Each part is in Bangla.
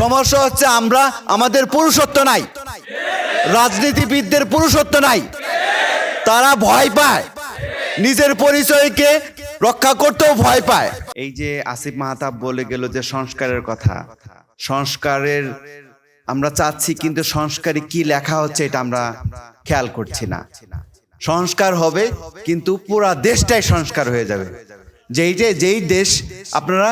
সমস্যা হচ্ছে আমরা আমাদের পুরুষত্ব নাই, রাজনীতিবিদদের পুরুষত্ব নাই। তারা ভয় পায়, নিজের পরিচয়কে রক্ষা করতেও ভয় পায়। এই যে আসিফ মাহতাব বলে গেল যে সংস্কারের কথা, সংস্কারের আমরা চাচ্ছি, কিন্তু সংস্কারে কি লেখা হচ্ছে এটা আমরা খেয়াল করছি না। সংস্কার হবে কিন্তু পুরা দেশটাই সংস্কার হয়ে যাবে। যেই দেশ আপনারা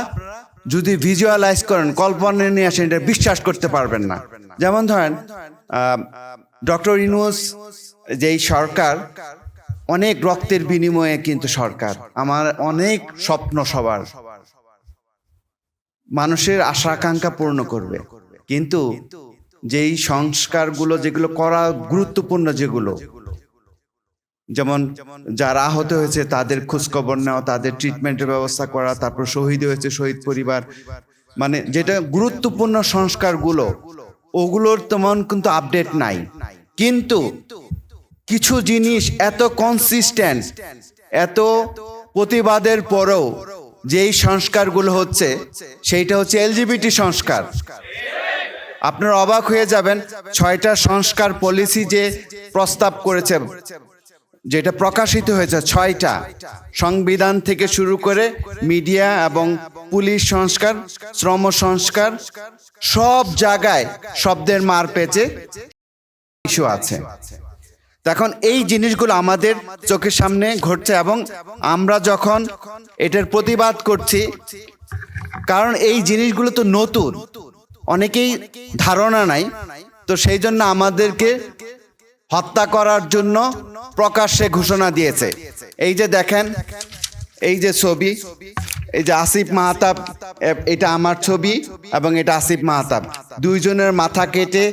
যদি ভিজুয়ালাইজ করেন, কল্পনা নিয়ে আসেন, এটা বিশ্বাস করতে পারবেন না। যেমন ধরেন ডক্টর ইউনূস যেই সরকার, অনেক রক্তের বিনিময়ে কিন্তু সরকার, আমার অনেক স্বপ্ন, সবার মানুষের আশা আকাঙ্ক্ষা পূর্ণ করবে, কিন্তু যেই সংস্কারগুলো যেগুলো করা গুরুত্বপূর্ণ, যেগুলো যেমন যারা আহত হয়েছে তাদের খোঁজখবর নেওয়া, তাদের ট্রিটমেন্টের ব্যবস্থা করা, তারপর শহীদ হয়েছে শহীদ পরিবার, মানে যেটা গুরুত্বপূর্ণ সংস্কারগুলো, ওগুলোর তেমন কিন্তু আপডেট নাই। কিন্তু কিছু জিনিস এত কনসিস্টেন্ট, এত প্রতিবাদের পরেও যেই সংস্কারগুলো হচ্ছে, সেইটা হচ্ছে এলজিবিটি সংস্কার। আপনারা অবাক হয়ে যাবেন, 6টা সংস্কার পলিসি যে প্রস্তাব করেছে, যেটা প্রকাশিত হয়েছে, 6টা, সংবিধান থেকে শুরু করে মিডিয়া এবং পুলিশ সংস্কার, শ্রম সংস্কার, সব জায়গায় শব্দের মার পেঁচে ইস্যু আছে। এখন এই জিনিসগুলো আমাদের চোখের সামনে ঘটছে এবং আমরা যখন এটার প্রতিবাদ করছি, কারণ এই জিনিসগুলো তো নতুন, অনেকেই ধারণা নাই, তো সেই জন্য আমাদেরকে হত্যা করার জন্য প্রকাশ্যে ঘোষণা দিয়েছে। এই যে দেখেন, এই যে ছবি, এই যে আসিফ মাহতাব, এটা আমার ছবি এবং এটা আসিফ মাহতাব, দুইজনের মাথা কেটে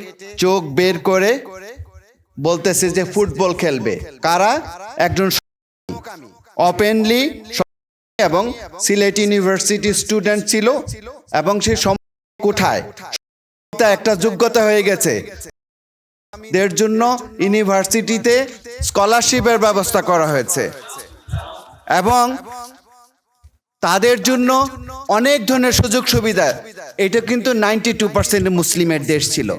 চোখ বের করে বলতেছে যে ফুটবল খেলবে। কারা? একজন ওপেনলি এবং সিলেট ইউনিভার্সিটি স্টুডেন্ট ছিল, এবং সে কোঠায় একটা যোগ্যতা হয়ে গেছে, এর জন্য ইউনিভার্সিটিতে স্কলারশিপের ব্যবস্থা করা হয়েছে এবং তাদের জন্য অনেক ধরনের সুযোগ সুবিধা। এটা কিন্তু 92% মুসলিমের দেশ ছিল।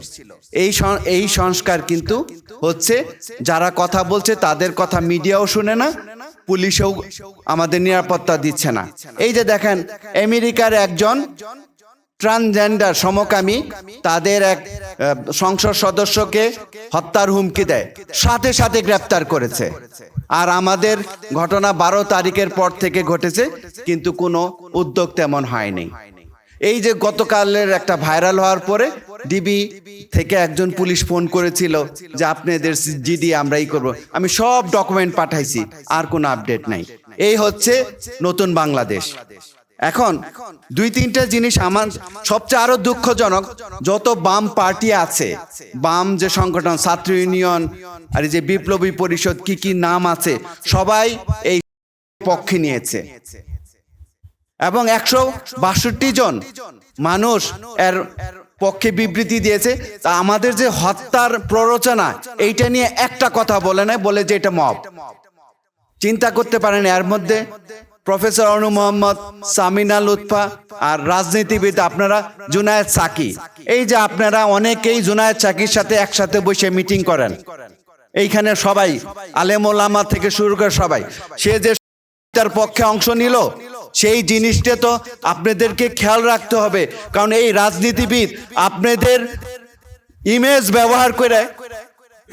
এই সংস্কার কিন্তু হচ্ছে, যারা কথা বলছে তাদের কথা মিডিয়াও শুনে না, পুলিশও আমাদের নিরাপত্তা দিচ্ছে না। এই যে দেখেন, আমেরিকার একজন ট্রান্সজেন্ডার সমকামী, তাদের এক সংসদ সদস্যকে হত্যার হুমকি দেয়, সাথে সাথে গ্রেপ্তার করেছে। আর আমাদের ঘটনা 12 তারিখের পর থেকে ঘটেছে, কিন্তু কোনো উদ্যোগ তেমন হয়নি। এই যে গতকালের একটা ভাইরাল হওয়ার পরে ডিবি থেকে একজন পুলিশ ফোন করেছিল যে আপনাদের জিডি আমরা এই করবো, আমি সব ডকুমেন্ট পাঠাইছি, আর কোনো আপডেট নাই। এই হচ্ছে নতুন বাংলাদেশ। এখন 2-3টা জিনিস আমার সবচেয়ে আরো দুঃখজনক, যত বাম পার্টি আছে, বাম যে সংগঠন, ছাত্র ইউনিয়ন আর এই যে বিপ্লবী পরিষদ, কি কি নাম আছে, সবাই এই পক্ষে নিয়েছে এবং 162 জন মানুষ এর পক্ষে বিবৃতি দিয়েছে। তা আমাদের যে হত্যার প্ররোচনা, এইটা নিয়ে একটা কথা বলে না, বলে যে এটা মব। চিন্তা করতে পারেন, এর মধ্যে প্রফেসর অনু মোহাম্মদ, সামিনা লুৎফা আর রাজনীতিবিদ আপনারা জুনায়েদ সাকি, এই যে আপনারা অনেকেই জুনায়েদ সাকির সাথে একসাথে বসে মিটিং করেন, এইখানে সবাই আলেম ওলামা থেকে শুরু করে সবাই, সে যে তার পক্ষে অংশ নিল, সেই জিনিসটা তো আপনাদেরকে খেয়াল রাখতে হবে। কারণ এই রাজনীতিবিদ আপনাদের ইমেজ ব্যবহার করে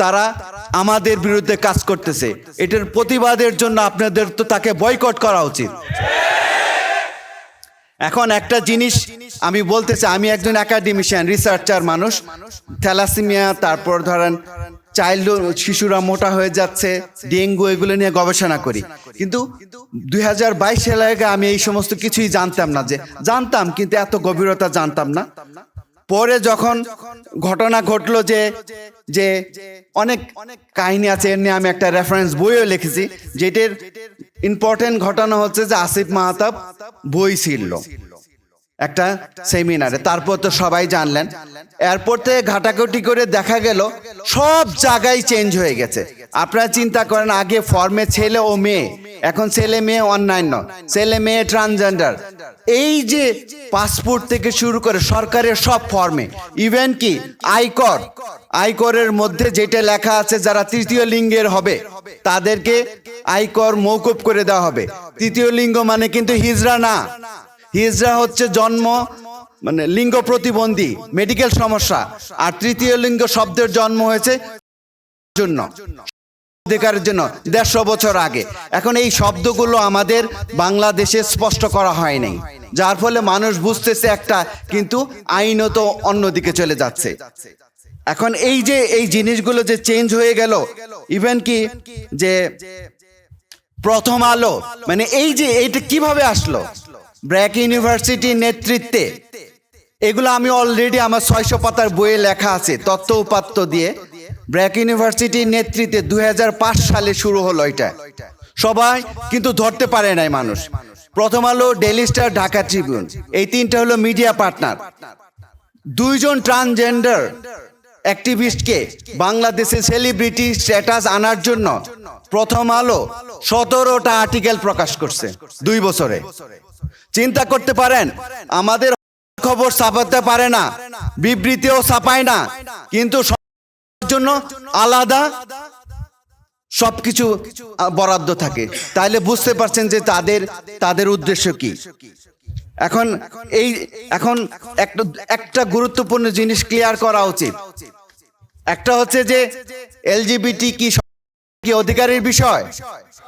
তারা আমাদের বিরুদ্ধে কাজ করতেছে। এটার প্রতিবাদের জন্য আপনাদের তো তাকে বয়কট করা উচিত। এখন একটা জিনিস আমি বলতেছি, আমি একজন একাডেমিশিয়ান, রিসার্চার মানুষ, থ্যালাসেমিয়া, তারপর ধরেন শিশুরা মোটা হয়ে যাচ্ছে, ডেঙ্গু, এগুলো নিয়ে গবেষণা করি। কিন্তু 2022 সালের আগে আমি এই সমস্ত কিছুই জানতাম না, যে জানতাম কিন্তু এত গভীরতা জানতাম না। পরে যখন ঘটনা ঘটলো, যে অনেক কাহিনী আছে, এর নিয়ে আমি একটা রেফারেন্স বইও লিখেছি, যেটার ইম্পর্টেন্ট ঘটনা হচ্ছে যে আসিফ মাহতাব বই ছিল একটা সেমিনারে, তারপর তো সবাই জানলেন। এরপর থেকে ঘাটাঘাটি করে দেখা গেল সব জায়গায় চেঞ্জ হয়ে গেছে। আপনারা চিন্তা করেন, আগে ফর্মে ছেলে ও মেয়ে, এখন ছেলে মেয়ে অন্যান্য, ছেলে মেয়ে ট্রান্সজেন্ডার, এই যে পাসপোর্ট থেকে শুরু করে সরকারের সব ফর্মে, ইভেন কি আয়করের মধ্যে যেটা লেখা আছে যারা তৃতীয় লিঙ্গের হবে তাদেরকে আয়কর মওকুফ করে দেওয়া হবে। তৃতীয় লিঙ্গ মানে কিন্তু হিজড়া না, হিজড়া হচ্ছে জন্ম মানে লিঙ্গ প্রতিবন্ধী মেডিকেল সমস্যা, আর তৃতীয় লিঙ্গ শব্দের জন্ম হয়েছে জন্য অধিকারের জন্য 150 বছর আগে। এখন এই শব্দগুলো আমাদের বাংলাদেশে স্পষ্ট করা হয় নাই, যার ফলে মানুষ বুঝতেছে একটা, কিন্তু আইনত অন্যদিকে চলে যাচ্ছে। এখন এই যে এই জিনিসগুলো যে চেঞ্জ হয়ে গেল, ইভেন কি যে প্রথম আলো মানে এই যে এইটা কিভাবে আসলো, ব্র্যাক ইউনিভার্সিটির নেতৃত্বে, এগুলো আমি অলরেডি আমার 600 পাতার বইয়ে লেখা আছে তথ্য উপাত্ত দিয়ে। ব্র্যাক ইউনিভার্সিটির নেতৃত্বে 2005 সালে শুরু হলো এটা, সবাই কিন্তু ধরতে পারে নাই মানুষ। প্রথম আলো, ডেইলি স্টার, ঢাকা ট্রিবিউন, এই তিনটা হলো মিডিয়া পার্টনার। 2 জন ট্রান্সজেন্ডার অ্যাক্টিভিস্টকে বাংলাদেশে সেলিব্রিটি স্ট্যাটাস আনার জন্য প্রথম আলো 17টা আর্টিকেল প্রকাশ করছে 2 বছরে। চিন্তা করতে পারেন, আমাদের খবর ছাপাতে পারে না, বিবৃতিও ছাপায় না, কিন্তু জন্য আলাদা সবকিছু বরাদ্দ থাকে। তাইলে বুঝতে পারছেন যে তাদের উদ্দেশ্য কি। এখন একটা গুরুত্বপূর্ণ জিনিস ক্লিয়ার করা উচিত। একটা হচ্ছে যে এলজিবিটি কি অধিকারের বিষয়,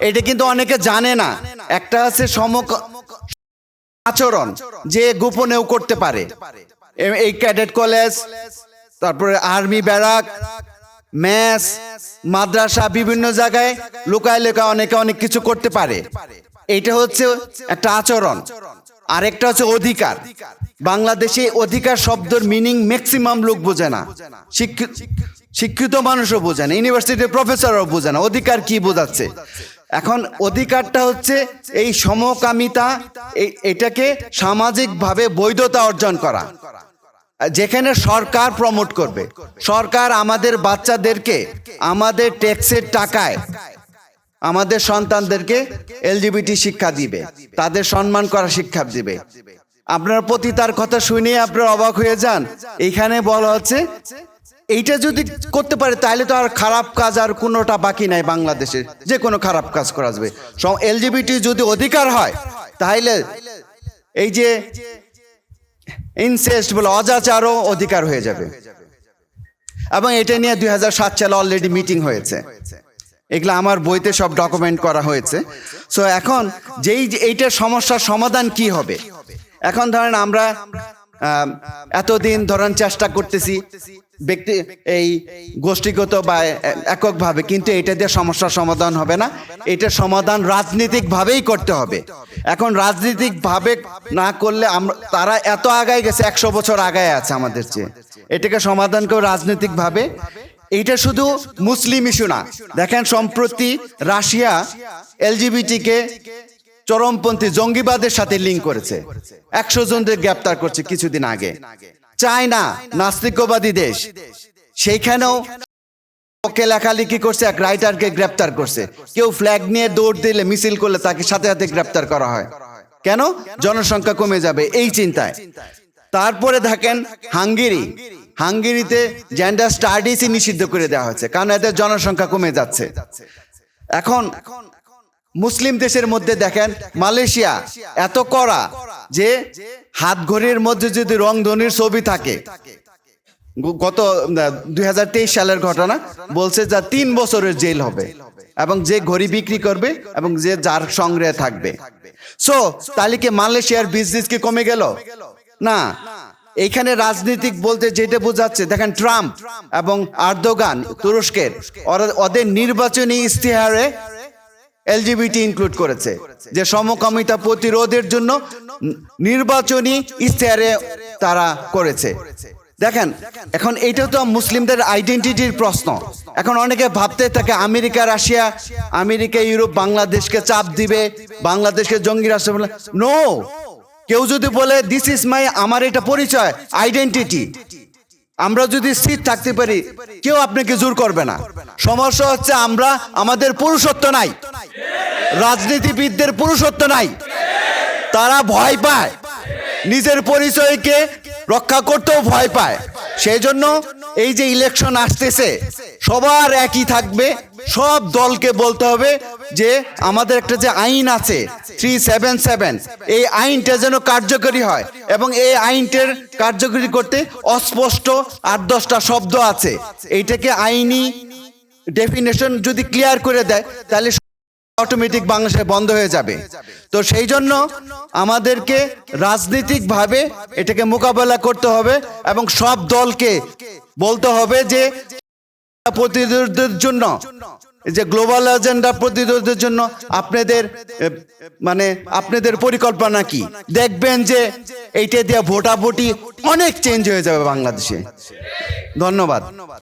এটা কিন্তু অনেকে জানে না। একটা আছে আচরণ যে গোপনেও করতে পারে, এই ক্যাডেট কলেজ, তারপরে আর্মি ব্যারাক, মেস, মাদ্রাসা, বিভিন্ন জায়গায় লুকায় অনেকে অনেক কিছু করতে পারে। এটা হচ্ছে একটা আচরণ। আরেকটা হচ্ছে অধিকার। বাংলাদেশে অধিকার শব্দের মিনিং ম্যাক্সিমাম লোক বোঝে না, শিক্ষিত মানুষও বোঝে না, ইউনিভার্সিটির প্রফেসরও বোঝে না অধিকার কি বোঝাচ্ছে। এখন অধিকারটা হচ্ছে এই সমকামিতা, এটাকে সামাজিকভাবে বৈধতা অর্জন করা, যেখানে সরকার প্রমোট করবে। সরকার আমাদের বাচ্চাদেরকে আমাদের ট্যাক্সের টাকায় আমাদের সন্তানদেরকে এলজিবিটি শিক্ষা দিবে, তাদের সম্মান করা শিক্ষা দিবে। আপনার পতিতার কথা শুনে আপনারা অবাক হয়ে যান। এইখানে বলা হচ্ছে এইটা যদি করতে পারে তাহলে তো আর খারাপ কাজ আর কোনোটা বাকি নাই বাংলাদেশে, যে কোনো খারাপ কাজ করা যাবে। এলজিবিটি যদি অধিকার হয় তাহলে এই যে ইনসেস্ট বলে অজাচারও অধিকার হয়ে যাবে। এবং এটা নিয়ে 2007 সালে অলরেডি মিটিং হয়েছে, এগুলো আমার বইতে সব ডকুমেন্ট করা হয়েছে। সো এখন এইটার সমস্যার সমাধান কি হবে? এখন ধরেন আমরা এতদিন ধরেন চেষ্টা করতেছি ব্যক্তি এই গোষ্ঠীগত বা এককভাবে, কিন্তু এটা দিয়ে সমস্যার সমাধান হবে না। এটার সমাধান রাজনীতিকভাবেই করতে হবে। এখন রাজনীতিকভাবে না করলে তারা এত আগায় গেছে, 100 বছর আগায় আছে আমাদের চেয়ে। এটাকে সমাধান করে রাজনীতিকভাবে। এইটা শুধু মুসলিম ইস্যু না, দেখেন সম্প্রতি রাশিয়া এলজিবিটিকে চরমপন্থী জঙ্গিবাদের সাথে লিঙ্ক করেছে, 100 জনদের গ্রেপ্তার করছে কিছুদিন আগে। চায়না নাস্তিকবাদী দেশ, সেইখানেও ওকে লেখালেখি করছে, এক রাইটারকে গ্রেপ্তার করছে। কেউ ফ্ল্যাগ নিয়ে দৌড় দিলে, মিছিল করলে তাকে সাথে সাথে গ্রেপ্তার করা হয়। কেন? জনসংখ্যা কমে যাবে এই চিন্তায়। তারপরে দেখেন হাঙ্গেরিতে জেন্ডার স্টাডিজই নিষিদ্ধ করে দেওয়া হয়েছে, কারণ এদের জনসংখ্যা কমে যাচ্ছে। এখন মুসলিম দেশের মধ্যে দেখেন মালয়েশিয়া এত কড়া যে হাত ঘড়ির মধ্যে যদি রংধনুর ছবি থাকে, গত 2023 সালের ঘটনা বলছে, যা 3 বছরের জেল হবে, এবং যে ঘড়ি বিক্রি করবে এবং যে যার সংগ্রহে থাকবে। সো তাহলে কি মালয়েশিয়ার বিজনেস কি কমে গেল? না। এইখানে রাজনীতিক বলতে যেটা বোঝাচ্ছে, দেখেন ট্রাম্প এবং আর্দোগান তুরস্কের, ওদের নির্বাচনী ইস্তেহারে এলজিবিটি ইনক্লুড করেছে, যে সমকামিতা প্রতিরোধের জন্য নির্বাচনী ইস্তেহারে তারা করেছে। দেখেন এখন এইটা তো মুসলিমদের আইডেন্টিটির প্রশ্ন। এখন অনেকে ভাবতে থাকে আমেরিকা, রাশিয়া, আমেরিকা, ইউরোপ বাংলাদেশকে চাপ দিবে, বাংলাদেশকে জঙ্গি রাষ্ট্র বলে। নো, কেউ যদি বলে দিস ইজ মাই, আমার এটা পরিচয়, আইডেন্টিটি, আমরা যদি স্থির থাকতে পারি, কেউ আপনাকে জোর করবে না। সমস্যা হচ্ছে আমাদের পুরুষত্ব নাই, রাজনীতিবিদদের পুরুষত্ব নাই, তারা ভয় পায়। নিজের পরিচয়কে রক্ষা করতেও ভয় পায়। সেই জন্য এই যে ইলেকশন আসতেছে সবার একই থাকবে, সব দলকে বলতে হবে যে আমাদের একটা যে আইন আছে 377, এই আইনটা যেন কার্যকরী হয়, এবং এই আইনটার কার্যকরী করতে অস্পষ্ট 8-10টা শব্দ আছে, এইটাকে আইনি ডেফিনেশন যদি ক্লিয়ার করে দেয় তাহলে অটোমেটিক বাংলাদেশে বন্ধ হয়ে যাবে। তো সেই জন্য আমাদেরকে রাজনৈতিকভাবে এটাকে মোকাবেলা করতে হবে এবং সব দলকে বলতে হবে যে প্রতিরোধের জন্য, যে গ্লোবাল এজেন্ডা প্রতিরোধের জন্য আপনাদের আপনাদের পরিকল্পনা কি। দেখবেন যে এইটা দিয়ে ভোটাভুটি অনেক চেঞ্জ হয়ে যাবে বাংলাদেশে। ধন্যবাদ।